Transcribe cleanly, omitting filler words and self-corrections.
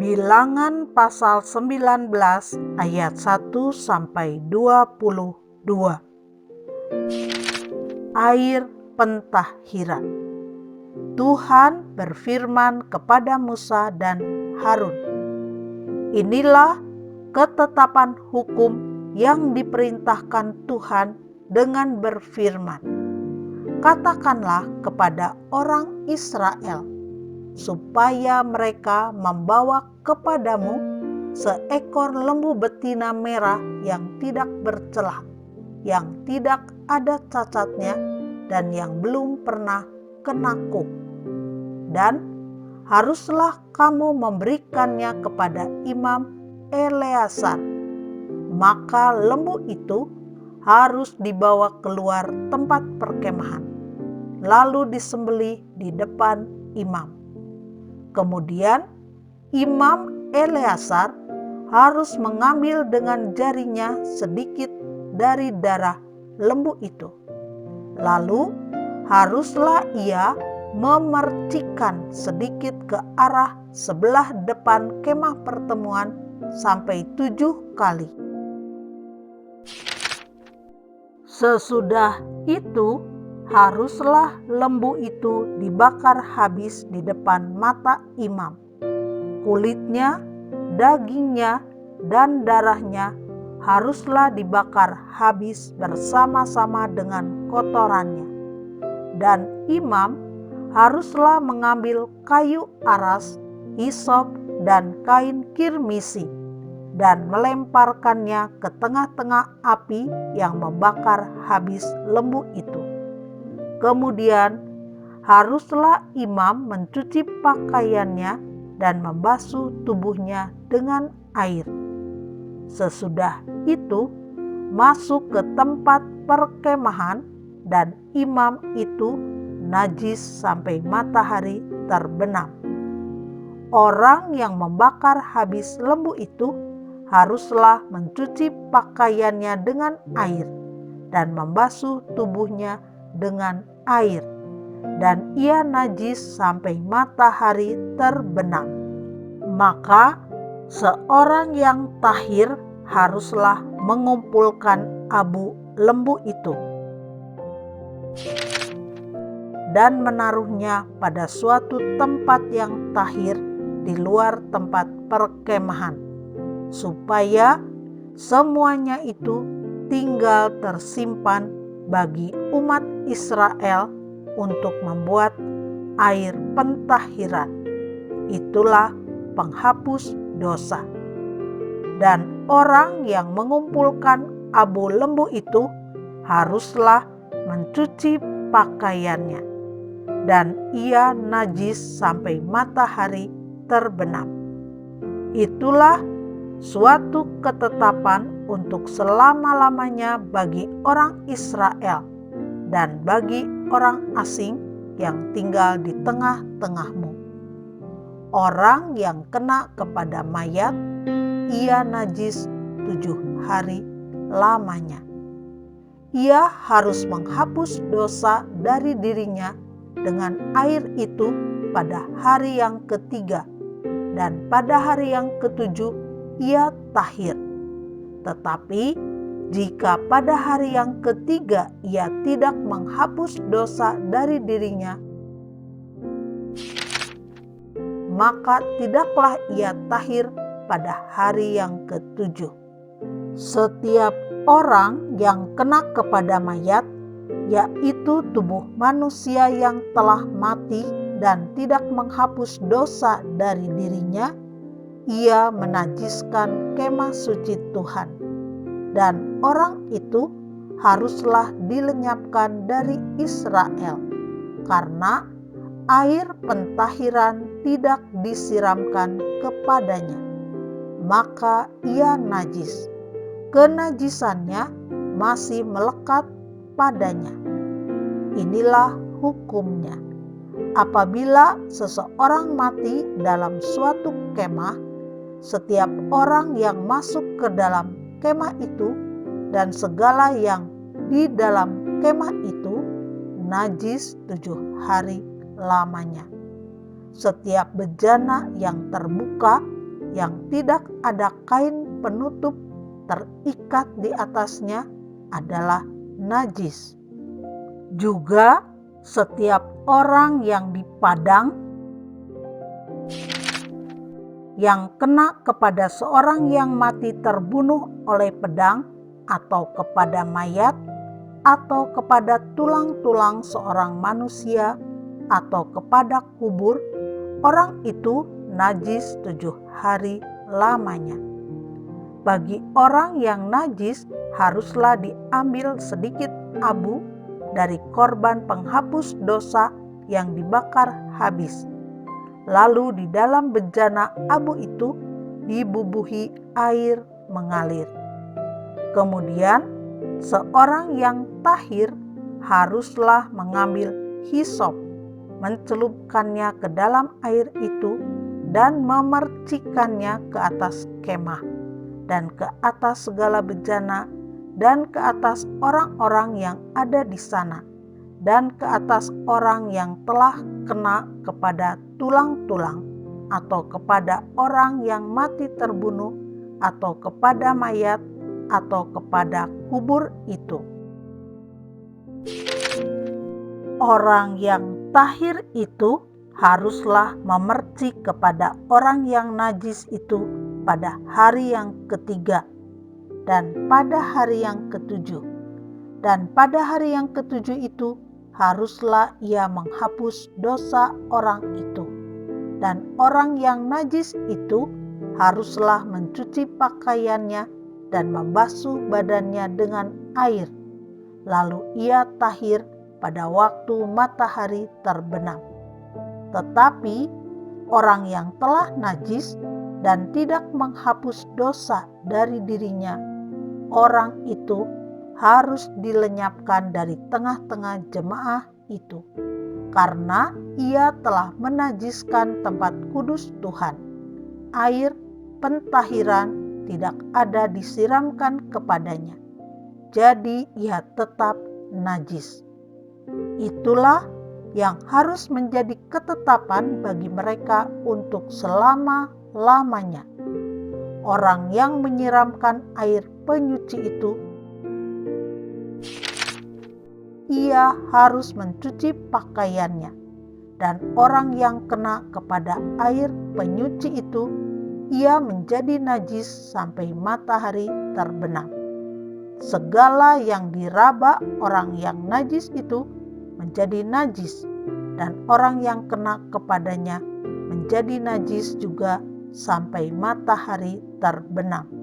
Bilangan pasal 19 ayat 1 sampai 22. Air pentahiran. Tuhan berfirman kepada Musa dan Harun, "Inilah ketetapan hukum yang diperintahkan Tuhan dengan berfirman, katakanlah kepada orang Israel, supaya mereka membawa kepadamu seekor lembu betina merah yang tidak bercelah, yang tidak ada cacatnya, dan yang belum pernah kena kuk. Dan haruslah kamu memberikannya kepada imam Eleazar. Maka lembu itu harus dibawa keluar tempat perkemahan, lalu disembelih di depan imam. Kemudian imam Eleazar harus mengambil dengan jarinya sedikit dari darah lembu itu. Lalu haruslah ia memercikkan sedikit ke arah sebelah depan kemah pertemuan sampai 7 kali. Sesudah itu haruslah lembu itu dibakar habis di depan mata imam. Kulitnya, dagingnya, dan darahnya haruslah dibakar habis bersama-sama dengan kotorannya. Dan imam haruslah mengambil kayu aras, hisop, dan kain kirmisi dan melemparkannya ke tengah-tengah api yang membakar habis lembu itu. Kemudian haruslah imam mencuci pakaiannya dan membasuh tubuhnya dengan air. Sesudah itu masuk ke tempat perkemahan, dan imam itu najis sampai matahari terbenam. Orang yang membakar habis lembu itu haruslah mencuci pakaiannya dengan air dan membasuh tubuhnya dengan air, dan ia najis sampai matahari terbenam. Maka seorang yang tahir haruslah mengumpulkan abu lembu itu dan menaruhnya pada suatu tempat yang tahir di luar tempat perkemahan, supaya semuanya itu tinggal tersimpan bagi umat Israel untuk membuat air pentahiran. Itulah penghapus dosa. Dan orang yang mengumpulkan abu lembu itu haruslah mencuci pakaiannya, dan ia najis sampai matahari terbenam. Itulah suatu ketetapan untuk selama-lamanya bagi orang Israel dan bagi orang asing yang tinggal di tengah-tengahmu. Orang yang kena kepada mayat, ia najis 7 hari lamanya. Ia harus menghapus dosa dari dirinya dengan air itu pada hari yang ketiga, dan pada hari yang ketujuh ia tahir. Tetapi jika pada hari yang ketiga ia tidak menghapus dosa dari dirinya, maka tidaklah ia tahir pada hari yang ketujuh. Setiap orang yang kena kepada mayat, yaitu tubuh manusia yang telah mati dan tidak menghapus dosa dari dirinya, ia menajiskan kemah suci Tuhan, dan orang itu haruslah dilenyapkan dari Israel, karena air pentahiran tidak disiramkan kepadanya, maka ia najis. Kenajisannya masih melekat padanya. Inilah hukumnya. Apabila seseorang mati dalam suatu kemah, setiap orang yang masuk ke dalam kemah itu dan segala yang di dalam kemah itu najis 7 hari lamanya. Setiap bejana yang terbuka yang tidak ada kain penutup terikat di atasnya adalah najis. Juga setiap orang yang di padang yang kena kepada seorang yang mati terbunuh oleh pedang, atau kepada mayat, atau kepada tulang-tulang seorang manusia, atau kepada kubur, orang itu najis 7 hari lamanya. Bagi orang yang najis haruslah diambil sedikit abu dari korban penghapus dosa yang dibakar habis. Lalu di dalam bejana abu itu dibubuhi air mengalir. Kemudian seorang yang tahir haruslah mengambil hisop, mencelupkannya ke dalam air itu dan memercikannya ke atas kemah dan ke atas segala bejana dan ke atas orang-orang yang ada di sana dan ke atas orang yang telah kena kepada tulang-tulang, atau kepada orang yang mati terbunuh, atau kepada mayat, atau kepada kubur itu. Orang yang tahir itu haruslah memerci kepada orang yang najis itu pada hari yang ketiga dan pada hari yang ketujuh. Dan pada hari yang ketujuh itu haruslah ia menghapus dosa orang itu. Dan orang yang najis itu haruslah mencuci pakaiannya dan membasuh badannya dengan air. Lalu ia tahir pada waktu matahari terbenam. Tetapi orang yang telah najis dan tidak menghapus dosa dari dirinya, orang itu harus dilenyapkan dari tengah-tengah jemaah itu, karena ia telah menajiskan tempat kudus Tuhan. Air pentahiran tidak ada disiramkan kepadanya, jadi ia tetap najis. Itulah yang harus menjadi ketetapan bagi mereka untuk selama-lamanya. Orang yang menyiramkan air penyuci itu, ia harus mencuci pakaiannya, dan orang yang kena kepada air penyuci itu, ia menjadi najis sampai matahari terbenam. Segala yang diraba orang yang najis itu menjadi najis, dan orang yang kena kepadanya menjadi najis juga sampai matahari terbenam.